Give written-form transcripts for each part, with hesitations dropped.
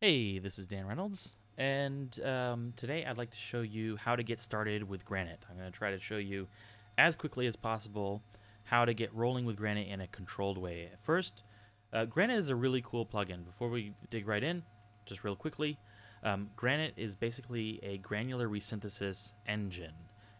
Hey, this is Dan Reynolds, and today I'd like to show you how to get started with Granite. I'm going to try to show you as quickly as possible how to get rolling with Granite in a controlled way. First, Granite is a really cool plugin. Before we dig right in, just real quickly, Granite is basically a granular resynthesis engine.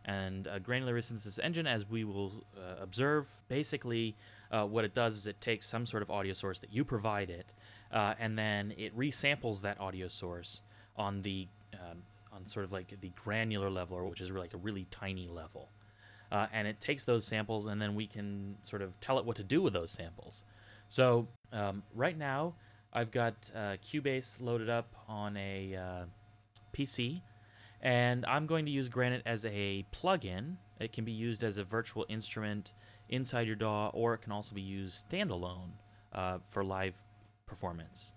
And a granular resynthesis engine, as we will observe, basically what it does is it takes some sort of audio source that you provide it, and then it resamples that audio source on the on sort of like the granular level, which is like a really tiny level. And it takes those samples, and then we can sort of tell it what to do with those samples. So right now, I've got Cubase loaded up on a PC, and I'm going to use Granite as a plugin. It can be used as a virtual instrument inside your DAW, or it can also be used standalone for live performance,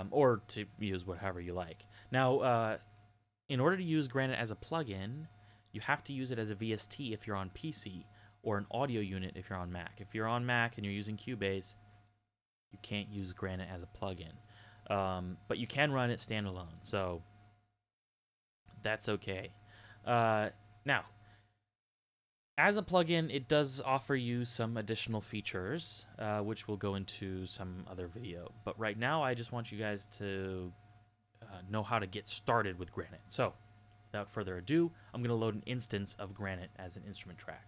or to use whatever you like. Now, in order to use Granite as a plugin, you have to use it as a VST if you're on PC, or an audio unit if you're on Mac. If you're on Mac and you're using Cubase, you can't use Granite as a plugin, but you can run it standalone, so that's okay. Now, as a plugin, it does offer you some additional features, which we'll go into some other video. But right now, I just want you guys to know how to get started with Granite. So, without further ado, I'm going to load an instance of Granite as an instrument track.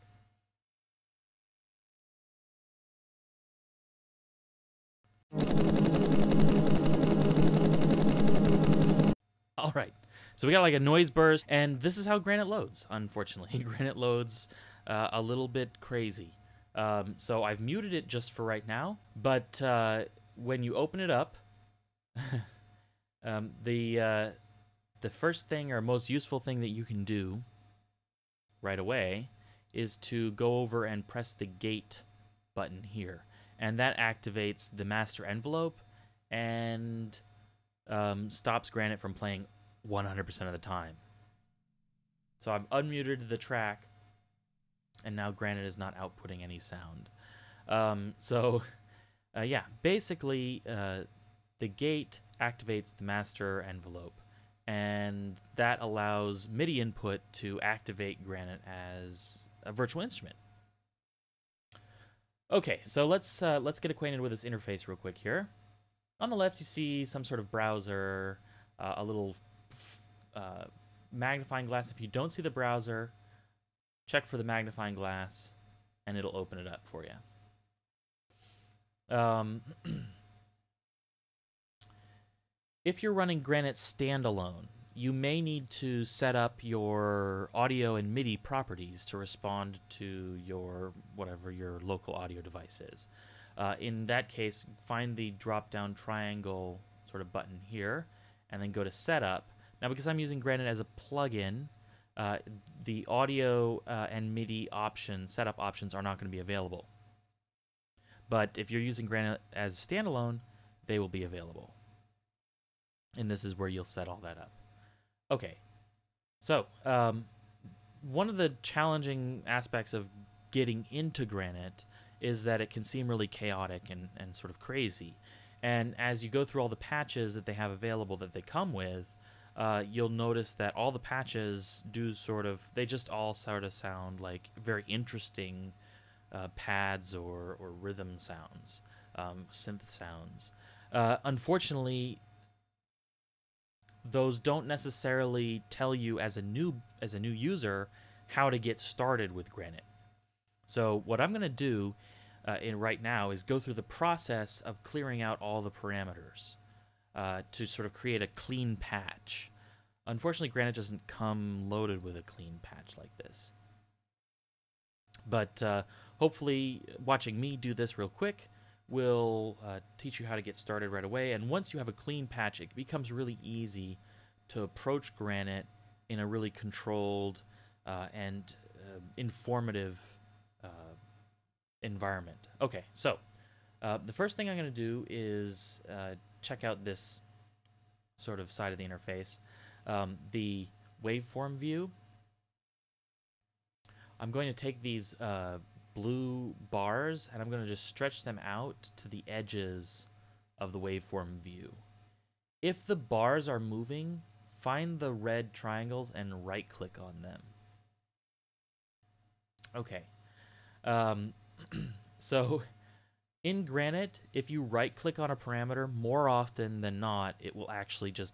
All right, so we got like a noise burst, and this is how Granite loads, unfortunately. Granite loads a little bit crazy. So I've muted it just for right now, but when you open it up, the first thing or most useful thing that you can do right away is to go over and press the gate button here, and that activates the master envelope and stops Granite from playing 100% of the time. So I've unmuted the track, and now Granite is not outputting any sound. Yeah, basically the gate activates the master envelope, and that allows MIDI input to activate Granite as a virtual instrument. Okay, so let's get acquainted with this interface real quick here. On the left, you see some sort of browser, a little magnifying glass. If you don't see the browser, check for the magnifying glass, and it'll open it up for you. If you're running Granite standalone, you may need to set up your audio and MIDI properties to respond to your whatever your local audio device is. In that case, find the drop-down triangle sort of button here, and then go to Setup. Now, because I'm using Granite as a plugin, the audio and MIDI setup options are not going to be available. But if you're using Granite as standalone, they will be available. And this is where you'll set all that up. Okay, so one of the challenging aspects of getting into Granite is that it can seem really chaotic and sort of crazy. And as you go through all the patches that they have available that they come with, you'll notice that all the patches they just all sort of sound like very interesting pads or rhythm sounds, synth sounds. Unfortunately, those don't necessarily tell you as a new user how to get started with Granite. So what I'm going to do right now is go through the process of clearing out all the parameters to sort of create a clean patch. Unfortunately, Granite doesn't come loaded with a clean patch like this. But hopefully, watching me do this real quick will teach you how to get started right away. And once you have a clean patch, it becomes really easy to approach Granite in a really controlled and informative environment. Okay, so the first thing I'm going to do is check out this sort of side of the interface, the waveform view. I'm going to take these blue bars, and I'm going to just stretch them out to the edges of the waveform view. If the bars are moving, find the red triangles and right-click on them. Okay. So in Granite, if you right-click on a parameter, more often than not, it will actually just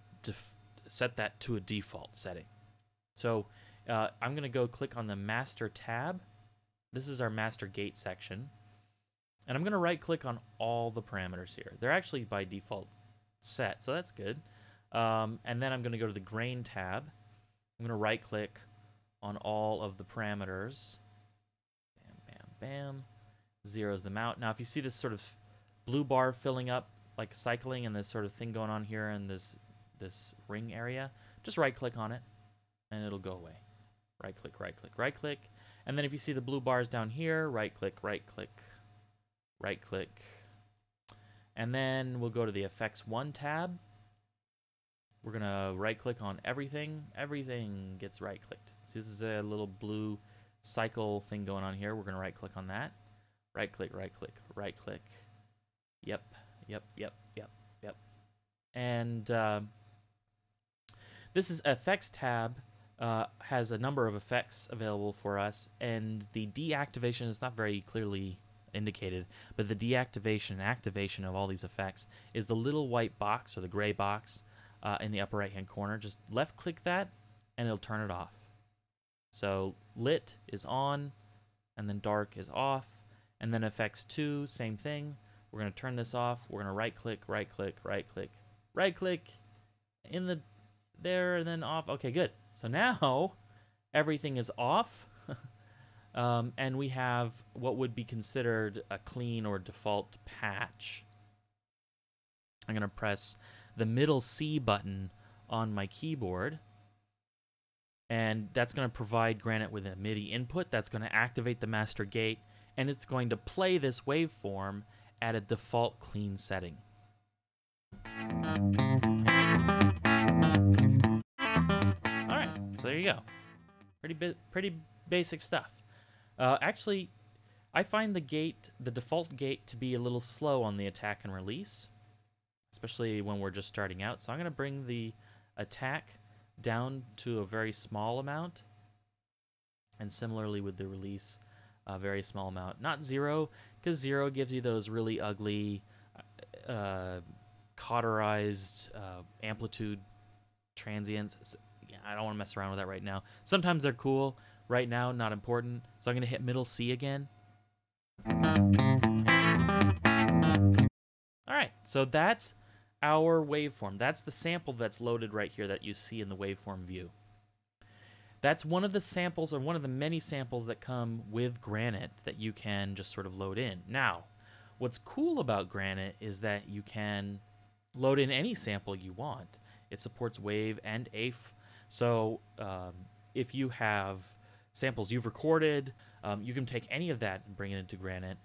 set that to a default setting. So I'm going to go click on the Master tab. This is our Master Gate section. And I'm going to right-click on all the parameters here. They're actually by default set, so that's good. And then I'm going to go to the Grain tab. I'm going to right-click on all of the parameters. Bam, bam, bam. Zeros them out. Now, if you see this sort of blue bar filling up, like cycling, and this sort of thing going on here in this ring area, just right-click on it, and it'll go away. Right-click, right-click, right-click. And then if you see the blue bars down here, right-click, right-click, right-click. And then we'll go to the Effects 1 tab. We're going to right-click on everything. Everything gets right-clicked. So this is a little blue cycle thing going on here. We're going to right-click on that. Right-click, right-click, right-click. Yep, yep, yep, yep, yep. And this is Effects tab. Has a number of effects available for us, and the deactivation is not very clearly indicated, but the deactivation and activation of all these effects is the little white box or the gray box in the upper right hand corner. Just left click that and it'll turn it off. So lit is on and then dark is off, and then effects 2, same thing. We're going to turn this off. We're going to right click, right click, right click, right click in the there and then off. Okay, good. So now everything is off, and we have what would be considered a clean or default patch. I'm going to press the middle C button on my keyboard, and that's going to provide Granite with a MIDI input. That's going to activate the master gate, and it's going to play this waveform at a default clean setting. So there you go. Pretty basic stuff. Actually, I find the default gate to be a little slow on the attack and release, especially when we're just starting out. So I'm going to bring the attack down to a very small amount, and similarly with the release, a very small amount. Not 0, because 0 gives you those really ugly, cauterized amplitude transients. I don't want to mess around with that right now. Sometimes they're cool. Right now, not important. So I'm going to hit middle C again. All right, so that's our waveform. That's the sample that's loaded right here that you see in the waveform view. That's one of the samples, or one of the many samples that come with Granite that you can just sort of load in. Now, what's cool about Granite is that you can load in any sample you want. It supports wave and AF. So if you have samples you've recorded, you can take any of that and bring it into Granite.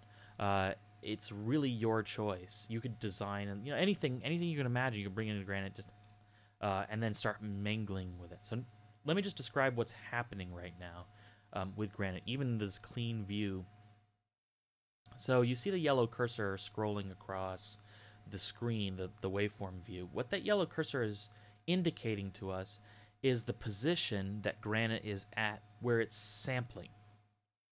It's really your choice. You could design, and anything you can imagine, you can bring it into Granite, just and then start mingling with it. So let me just describe what's happening right now with Granite, even this clean view. So you see the yellow cursor scrolling across the screen, the waveform view. What that yellow cursor is indicating to us is the position that Granite is at where it's sampling.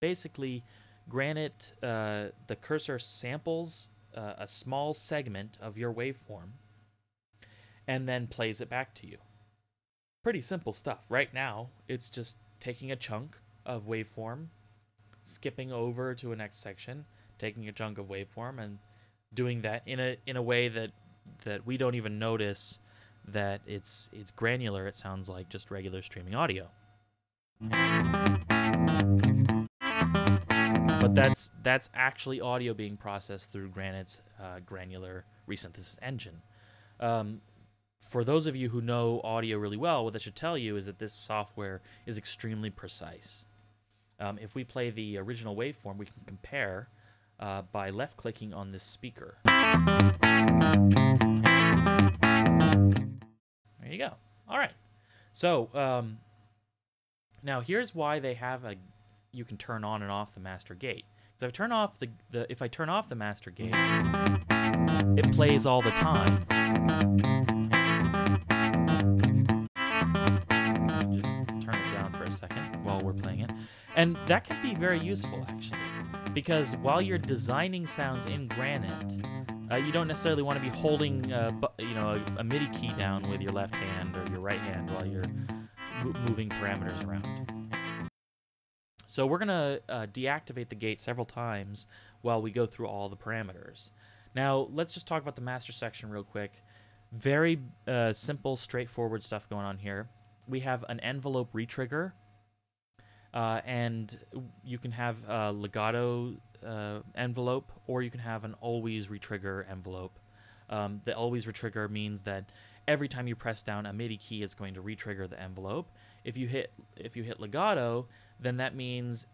Basically, Granite, the cursor samples a small segment of your waveform and then plays it back to you. Pretty simple stuff. Right now, it's just taking a chunk of waveform, skipping over to a next section, taking a chunk of waveform, and doing that in a way that we don't even notice that it's granular. It sounds like just regular streaming audio. But that's actually audio being processed through Granite's granular resynthesis engine. For those of you who know audio really well, what that should tell you is that this software is extremely precise. If we play the original waveform, we can compare by left-clicking on this speaker. There you go. All right. So now here's why they have you can turn on and off the master gate. So if I turn off if I turn off the master gate, it plays all the time. And that can be very useful, actually, because while you're designing sounds in Granite, you don't necessarily want to be holding, a MIDI key down with your left hand or your right hand while you're moving parameters around. So we're gonna deactivate the gate several times while we go through all the parameters. Now let's just talk about the master section real quick. Very simple, straightforward stuff going on here. We have an envelope retrigger, and you can have a legato envelope, or you can have an always retrigger envelope. The always retrigger means that every time you press down a MIDI key, it's going to retrigger the envelope. If you hit legato, then that means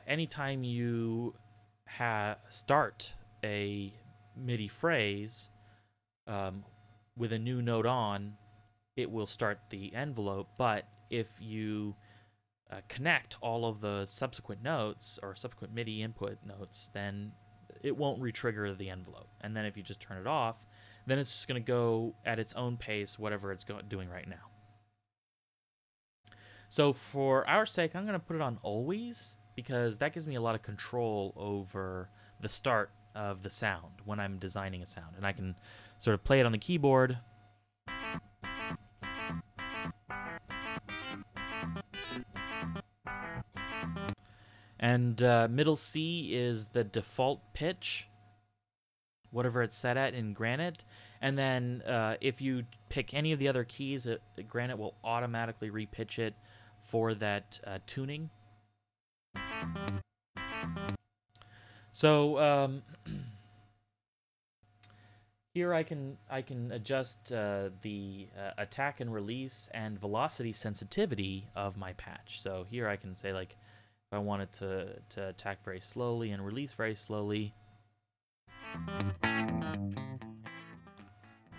anytime you start a MIDI phrase with a new note on, it will start the envelope. But if you connect all of the subsequent notes or subsequent MIDI input notes, then it won't retrigger the envelope. And then if you just turn it off, then it's just going to go at its own pace, whatever it's doing right now. So for our sake, I'm going to put it on always, because that gives me a lot of control over the start of the sound when I'm designing a sound. And I can sort of play it on the keyboard. And middle C is the default pitch, whatever it's set at in Granite. And then if you pick any of the other keys, Granite will automatically repitch it for that tuning. So here I can adjust the attack and release and velocity sensitivity of my patch. So here I can say, like, if I want it to attack very slowly and release very slowly.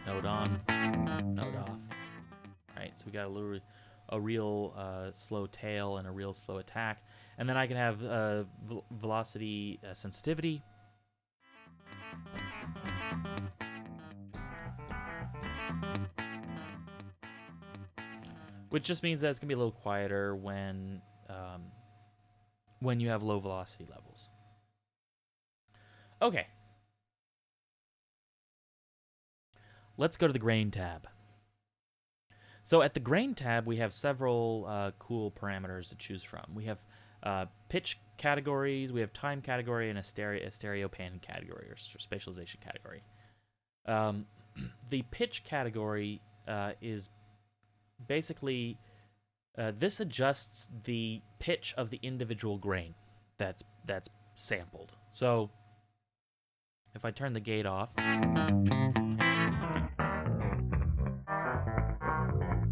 Note on, note off. Right, so we got a real slow tail and a real slow attack. And then I can have velocity sensitivity. Which just means that it's going to be a little quieter when you have low velocity levels. Okay. Let's go to the grain tab. So at the grain tab, we have several cool parameters to choose from. We have pitch categories, we have time category, and a stereo pan category, or spatialization category. The pitch category is basically, this adjusts the pitch of the individual grain that's sampled. So if I turn the gate off,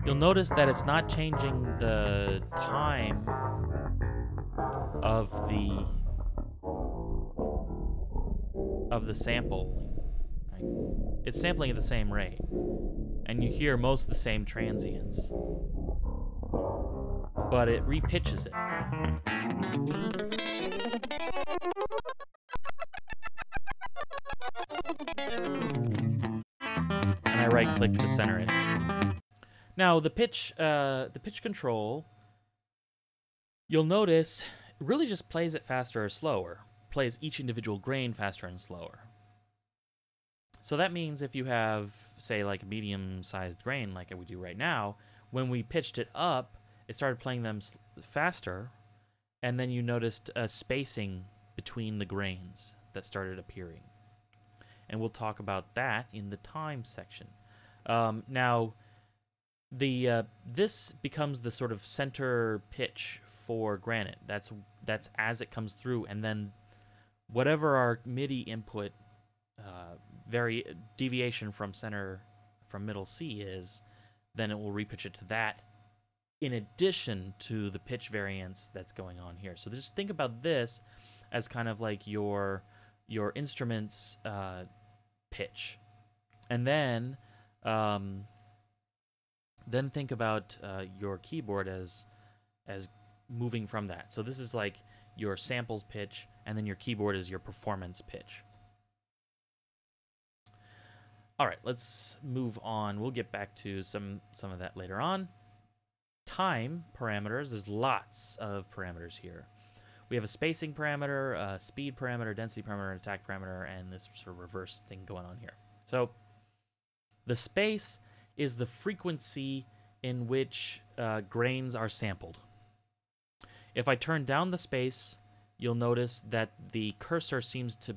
you'll notice that it's not changing the time of the sampling. Right? It's sampling at the same rate, and you hear most of the same transients, but it repitches it. And I right-click to center it. Now the pitch control, you'll notice, really just plays it faster or slower. Plays each individual grain faster and slower. So that means if you have, say, like a medium-sized grain like we do right now, when we pitched it up, it started playing them faster, and then you noticed a spacing between the grains that started appearing. And we'll talk about that in the time section. Now, this becomes the sort of center pitch for Granite. That's as it comes through, and then whatever our MIDI input deviation from middle C is, then it will repitch it to that, in addition to the pitch variance that's going on here. So just think about this as kind of like your instrument's pitch, and then think about your keyboard as moving from that. So this is like your samples pitch, and then your keyboard is your performance pitch. All right, let's move on. We'll get back to some of that later on. Time parameters, there's lots of parameters here. we have a spacing parameter, a speed parameter, density parameter, an attack parameter, and this sort of reverse thing going on here. So the space is the frequency in which grains are sampled. If I turn down the space, you'll notice that the cursor seems to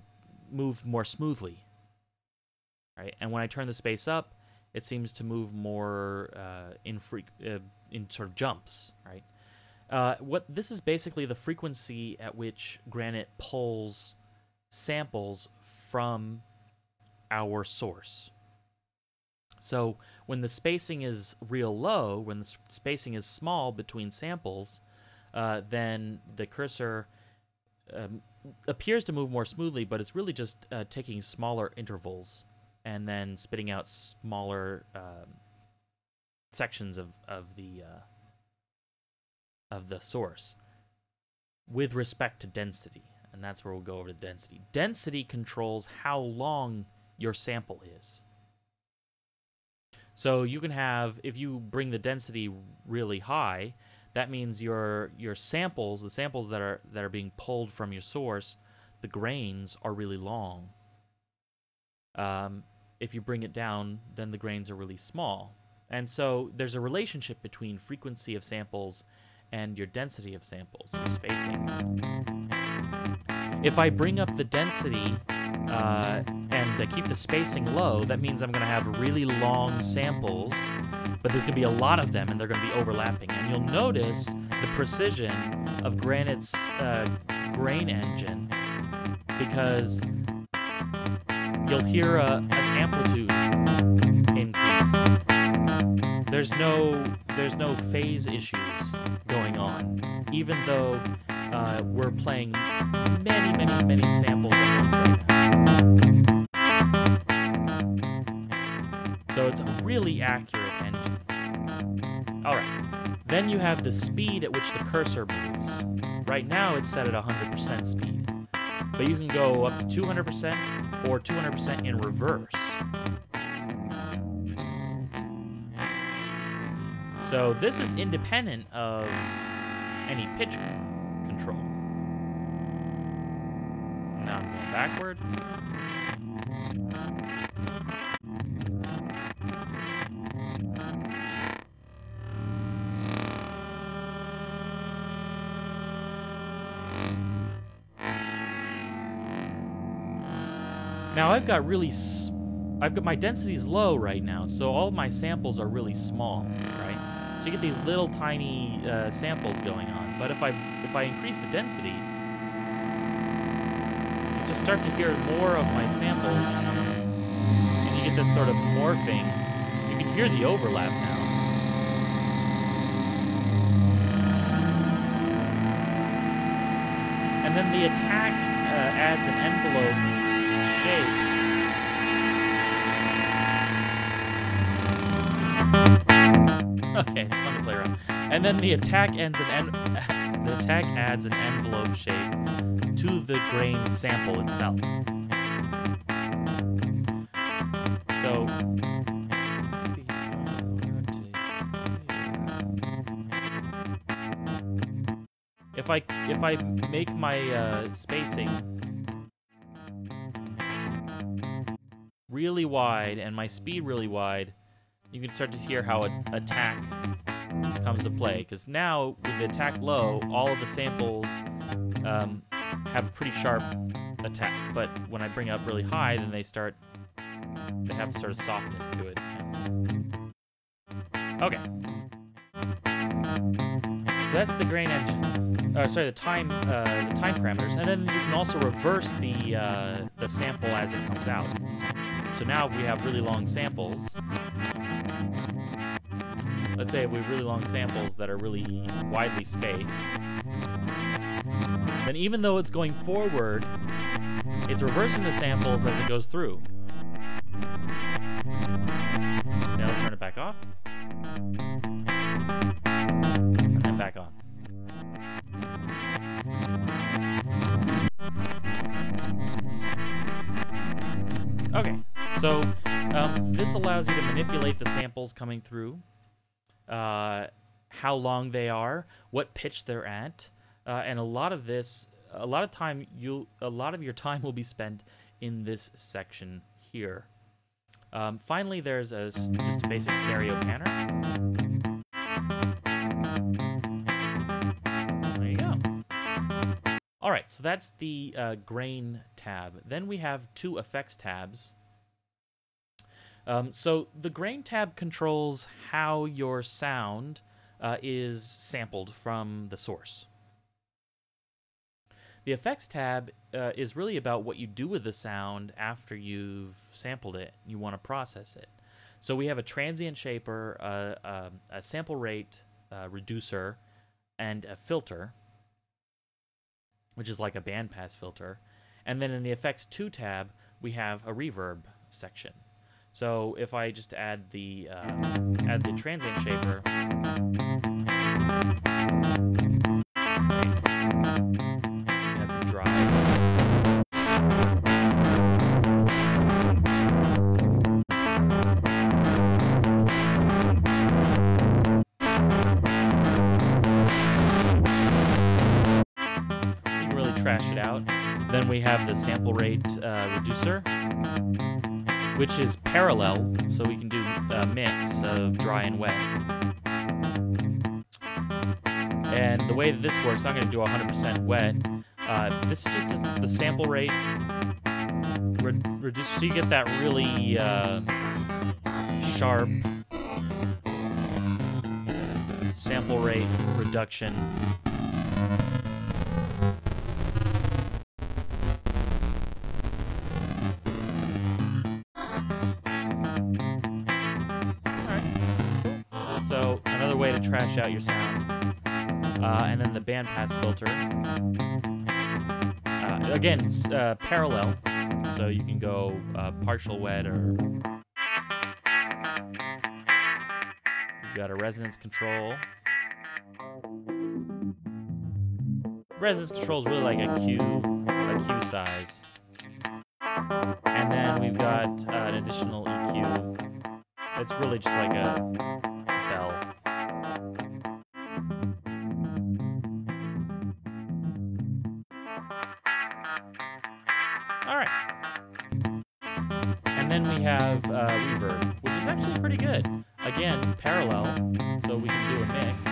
move more smoothly, right? And when I turn the space up, it seems to move more in sort of jumps, right? This is basically the frequency at which Granite pulls samples from our source. So when the spacing is real low, when the spacing is small between samples, then the cursor appears to move more smoothly, but it's really just taking smaller intervals and then spitting out smaller sections of the source with respect to density. And that's where we'll go over to density. Density controls how long your sample is. So you can have, if you bring the density really high, that means your samples, the samples that are being pulled from your source, the grains are really long. If you bring it down, then the grains are really small. And so there's a relationship between frequency of samples and your density of samples, your spacing. If I bring up the density and keep the spacing low, that means I'm going to have really long samples, but there's going to be a lot of them, and they're going to be overlapping. And you'll notice the precision of Granite's grain engine, because you'll hear an amplitude increase. There's no phase issues going on, even though we're playing many samples at once right now. So it's a really accurate engine. All right, then you have the speed at which the cursor moves. Right now it's set at 100% speed, but you can go up to 200% or 200% in reverse. So this is independent of any pitch control. Now I'm going backward. Now I've got my density's low right now, so all of my samples are really small, right? So you get these little tiny samples going on. But if I increase the density, you just start to hear more of my samples, and you get this sort of morphing. You can hear the overlap now. And then the attack adds an envelope shape. Okay, it's fun to play around. And then the attack adds an envelope shape to the grain sample itself. So if I make my spacing really wide and my speed really wide, you can start to hear how attack comes to play. Because now, with the attack low, all of the samples have pretty sharp attack. But when I bring it up really high, then they have sort of softness to it. Okay. So that's the grain engine. The time parameters. And then you can also reverse the sample as it comes out. So now if we have really long samples, let's say if we have really long samples that are really widely spaced, then even though it's going forward, it's reversing the samples as it goes through. So I'll turn it back off, and then back on. Okay. So this allows you to manipulate the samples coming through, how long they are, what pitch they're at, and a lot of this a lot of your time will be spent in this section here. Finally, there's just a basic stereo panner. There you go. All right, so that's the grain tab. Then we have two effects tabs. So the grain tab controls how your sound is sampled from the source. The effects tab is really about what you do with the sound after you've sampled it. You want to process it. So we have a transient shaper, a sample rate reducer, and a filter, which is like a bandpass filter. And then in the effects 2 tab, we have a reverb section. So if I just add the transient shaper, add some drive. You can really trash it out. Then we have the sample rate reducer, which is parallel, so we can do a mix of dry and wet. And the way that this works, I'm going to do 100% wet. This is just the sample rate reduced, so you get that really sharp sample rate reduction. So another way to trash out your sound. And then the bandpass filter. Again, it's parallel, so you can go partial wet, or you've got a resonance control. Resonance control is really like a Q size. And then we've got an additional EQ. It's really just like a bell. All right. And then we have reverb, which is actually pretty good. Again, parallel, so we can do a mix.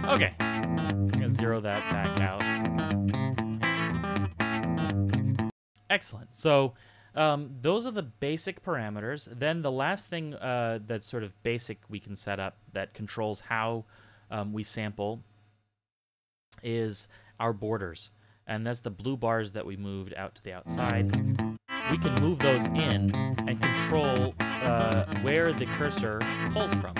Okay, I'm gonna zero that back out. Excellent. So those are the basic parameters. Then the last thing that's sort of basic we can set up that controls how we sample is our borders. And that's the blue bars that we moved out to the outside. We can move those in and control where the cursor pulls from.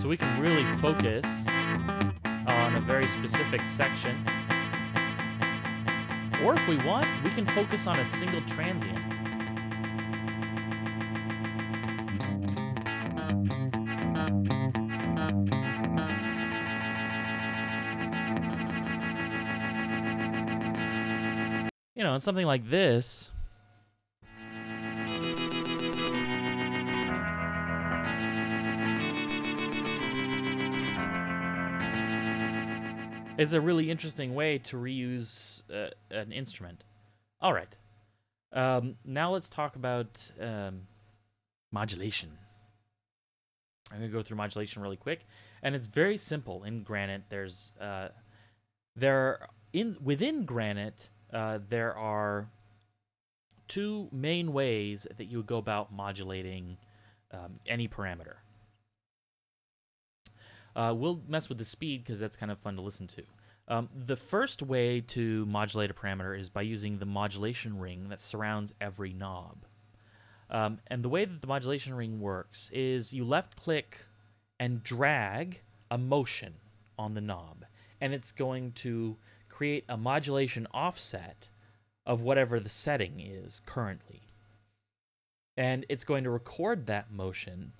So we can really focus on a very specific section. Or if we want, we can focus on a single transient. You know, and something like this is a really interesting way to reuse an instrument. All right. Now let's talk about modulation. I'm going to go through modulation really quick. And it's very simple in Granite. Within Granite, there are two main ways that you would go about modulating any parameter. We'll mess with the speed because that's kind of fun to listen to. The first way to modulate a parameter is by using the modulation ring that surrounds every knob. And the way that the modulation ring works is you left-click and drag a motion on the knob. and it's going to create a modulation offset of whatever the setting is currently. And it's going to record that motion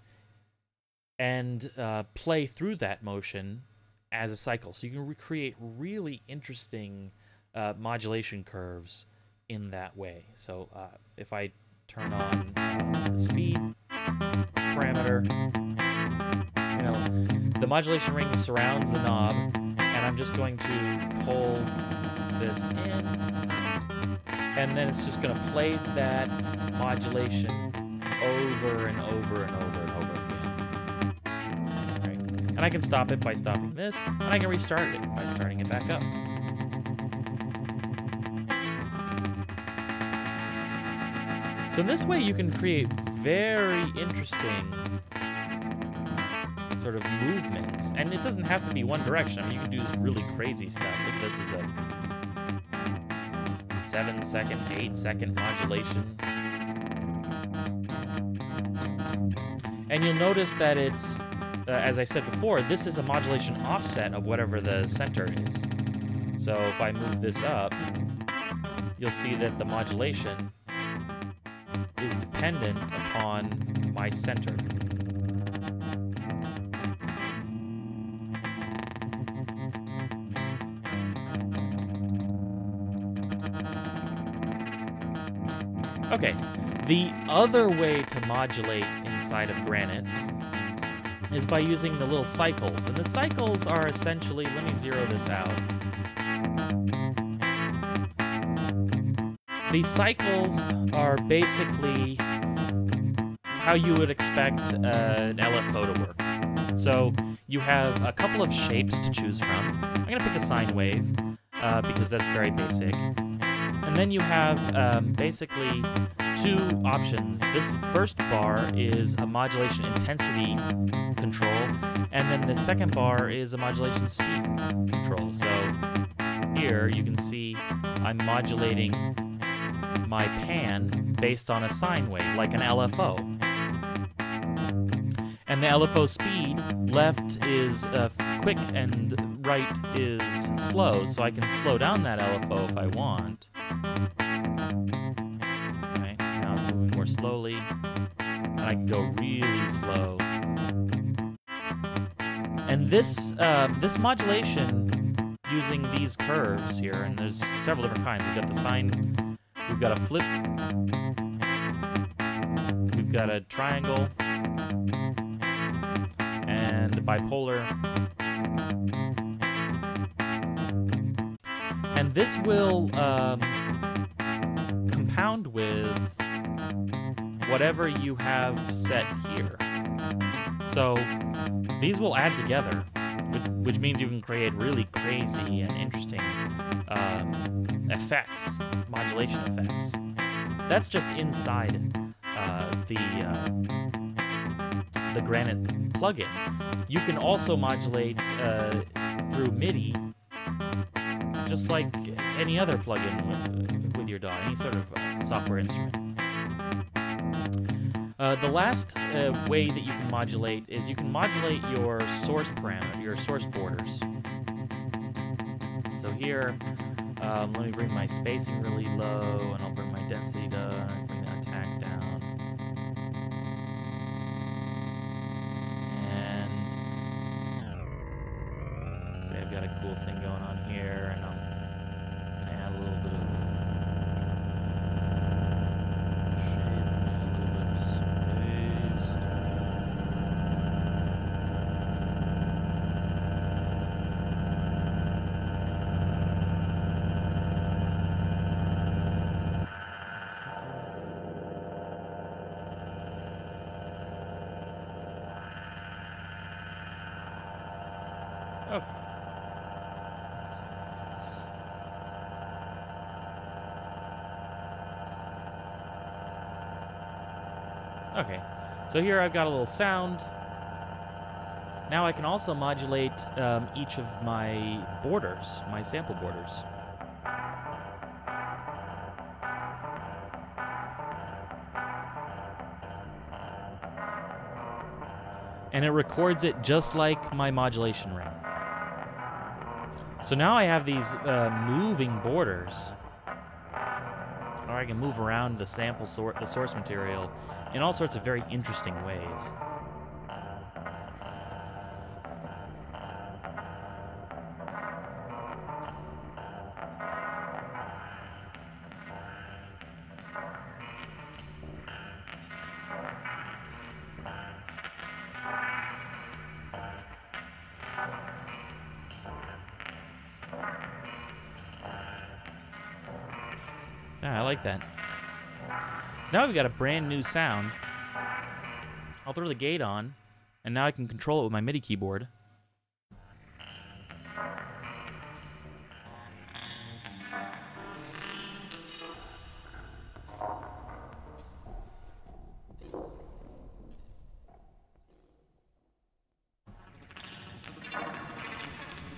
and play through that motion as a cycle. So you can recreate really interesting modulation curves in that way. So if I turn on the speed parameter, you know, the modulation ring surrounds the knob, and I'm just going to pull this in, and then it's just going to play that modulation over and over and over and over again. Right? And I can stop it by stopping this, and I can restart it by starting it back up. So in this way, you can create very interesting sort of movements, and it doesn't have to be one direction. I mean, you can do really crazy stuff. Look, this is a 7-second, 8-second modulation. And you'll notice that it's, as I said before, this is a modulation offset of whatever the center is. So if I move this up, you'll see that the modulation is dependent upon my center. Okay, the other way to modulate inside of Granite is by using the little cycles. And the cycles are essentially, let me zero this out. These cycles are basically how you would expect an LFO to work. So you have a couple of shapes to choose from. I'm going to pick the sine wave because that's very basic. And then you have basically two options. This first bar is a modulation intensity control, and then the second bar is a modulation speed control. So here you can see I'm modulating my pan based on a sine wave, like an LFO. And the LFO speed, left is quick and right is slow, so I can slow down that LFO if I want. Okay, now it's moving more slowly, and I can go really slow. And this this modulation using these curves here, and there's several different kinds. We've got the sine, we've got a flip, we've got a triangle, and a bipolar. And this will compound with whatever you have set here. So these will add together, which means you can create really crazy and interesting effects, modulation effects. That's just inside the Granite plugin. You can also modulate through MIDI, just like any other plugin with your DAW, any sort of software instrument. The last way that you can modulate is you can modulate your source parameter, your source borders. So here, let me bring my spacing really low, and I'll bring my density down, bring that attack down. And say I've got a cool thing going on here, and I'm gonna add a little bit of okay. Okay, so here I've got a little sound. Now I can also modulate each of my borders, my sample borders. And it records it just like my modulation ring. So now I have these moving borders, or I can move around the the source material in all sorts of very interesting ways. I like that. So now we've got a brand new sound. I'll throw the gate on, and now I can control it with my MIDI keyboard.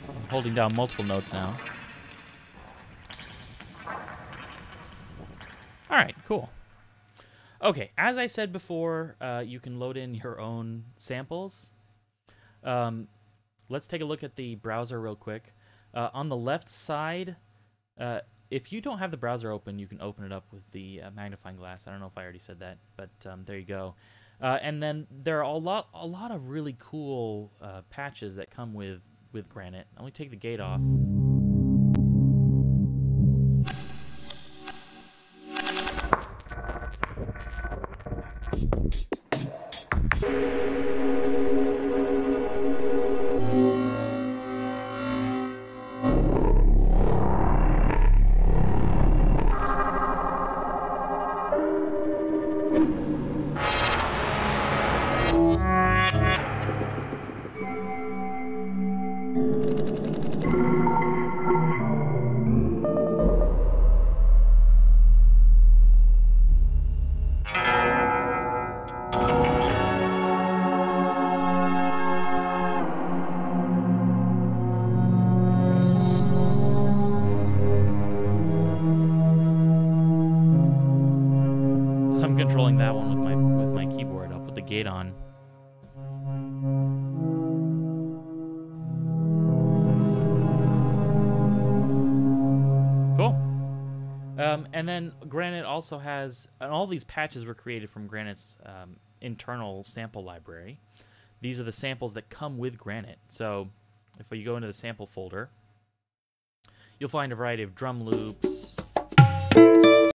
I'm holding down multiple notes now. All right, cool. Okay, as I said before, you can load in your own samples. Let's take a look at the browser real quick. On the left side, if you don't have the browser open, you can open it up with the magnifying glass. I don't know if I already said that, but there you go. And then there are a lot of really cool patches that come with Granite. Let me take the gate off. I'm controlling that one with my keyboard. I'll put the gate on. Cool. And then Granite also has, and all these patches were created from Granite's internal sample library. These are the samples that come with Granite. So if you go into the sample folder, you'll find a variety of drum loops,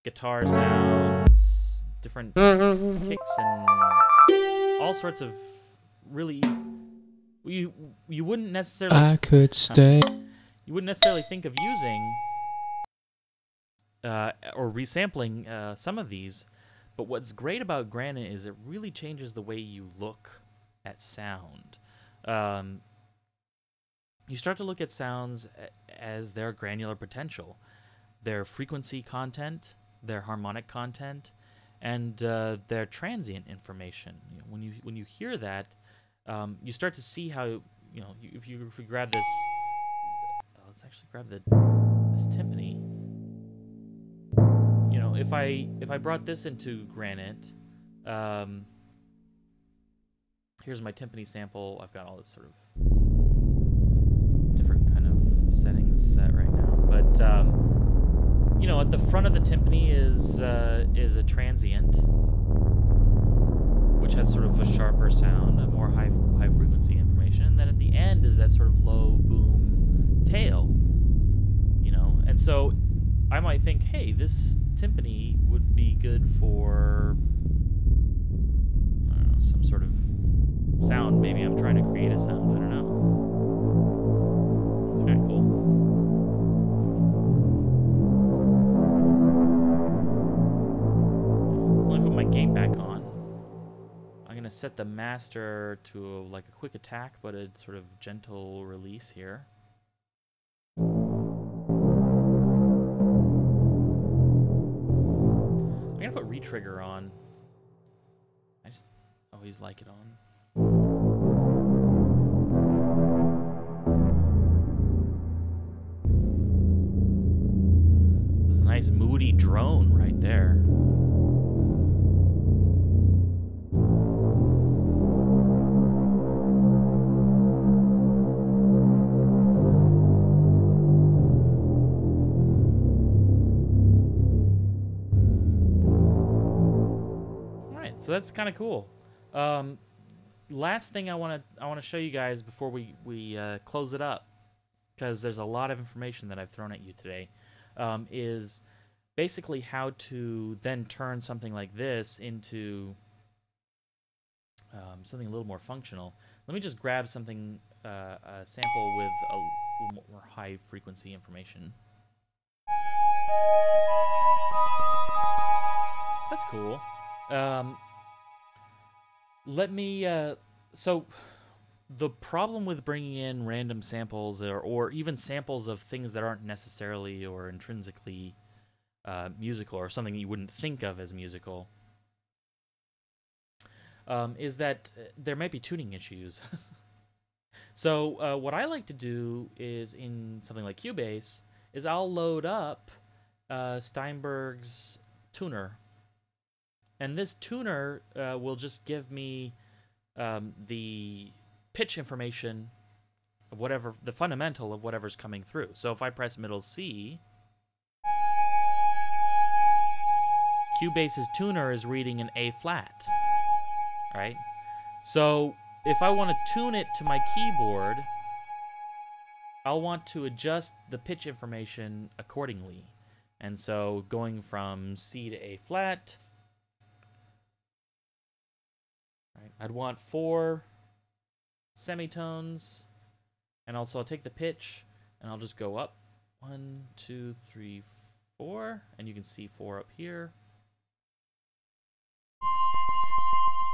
guitar sounds, different kicks, and all sorts of really you wouldn't necessarily I could stay. You wouldn't necessarily think of using or resampling some of these, but what's great about Granite is it really changes the way you look at sound. You start to look at sounds as their granular potential, their frequency content, their harmonic content, and their transient information. You know, when you hear that, you start to see how, if you grab this, let's actually grab this timpani. You know, if I brought this into Granite, here's my timpani sample. I've got all this sort of different kind of settings set right now, but at the front of the timpani is a transient, which has sort of a sharper sound, a more high frequency information, and then at the end is that sort of low boom tail, and so I might think, hey, this timpani would be good for, I don't know, some sort of sound. Maybe I'm trying to create a sound. I don't know. It's kind of cool. So let me put my gate back on. I'm going to set the master to like a quick attack, but a sort of gentle release here. I'm going to put retrigger on. I just always like it on. There's a nice moody drone right there. So that's kind of cool. Last thing I want to show you guys before we close it up, because there's a lot of information that I've thrown at you today, is basically how to then turn something like this into something a little more functional. Let me just grab something, a sample with a little more high frequency information. So that's cool. Let me, so the problem with bringing in random samples or even samples of things that aren't necessarily or intrinsically musical or something you wouldn't think of as musical is that there might be tuning issues. So what I like to do is in something like Cubase is I'll load up Steinberg's tuner. And this tuner will just give me the pitch information of whatever, the fundamental of whatever's coming through. So if I press middle C, Cubase's tuner is reading an A flat, right? So if I want to tune it to my keyboard, I'll want to adjust the pitch information accordingly. And so going from C to A flat, right, I'd want 4 semitones, and also I'll take the pitch and I'll just go up 1, 2, 3, 4, and you can see 4 up here.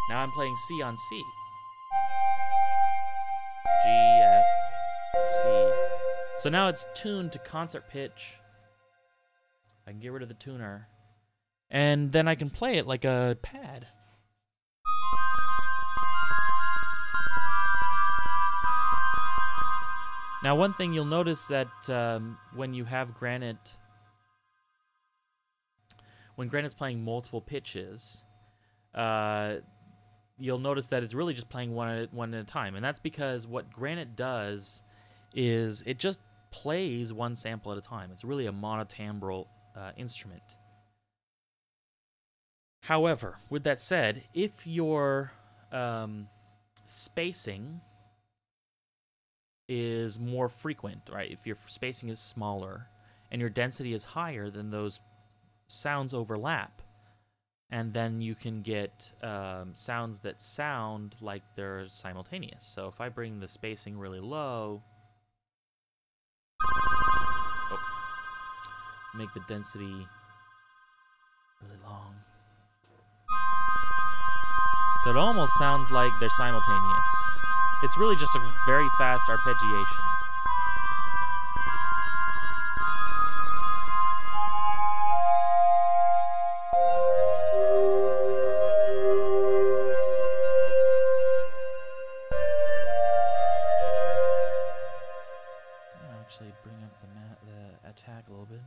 Now I'm playing C on C. G, F, C. So now it's tuned to concert pitch. I can get rid of the tuner, and then I can play it like a pad. Now, one thing you'll notice that when you have Granite, when Granite's playing multiple pitches, you'll notice that it's really just playing one at a time. And that's because what Granite does is it just plays one sample at a time. It's really a monotimbral instrument. However, with that said, if your spacing is more frequent, right? If your spacing is smaller and your density is higher, then those sounds overlap. And then you can get sounds that sound like they're simultaneous. So if I bring the spacing really low, make the density really long. So it almost sounds like they're simultaneous. It's really just a very fast arpeggiation. I'll actually bring up the attack a little bit.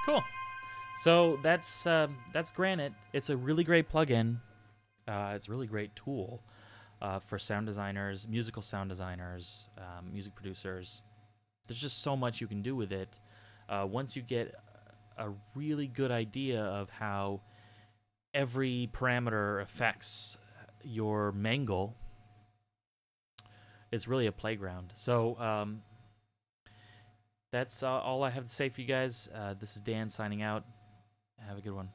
Cool. So that's Granite. It's a really great plugin. It's a really great tool for sound designers, musical sound designers, music producers. There's just so much you can do with it. Once you get a really good idea of how every parameter affects your mangle, it's really a playground. So that's all I have to say for you guys. This is Dan signing out. Have a good one.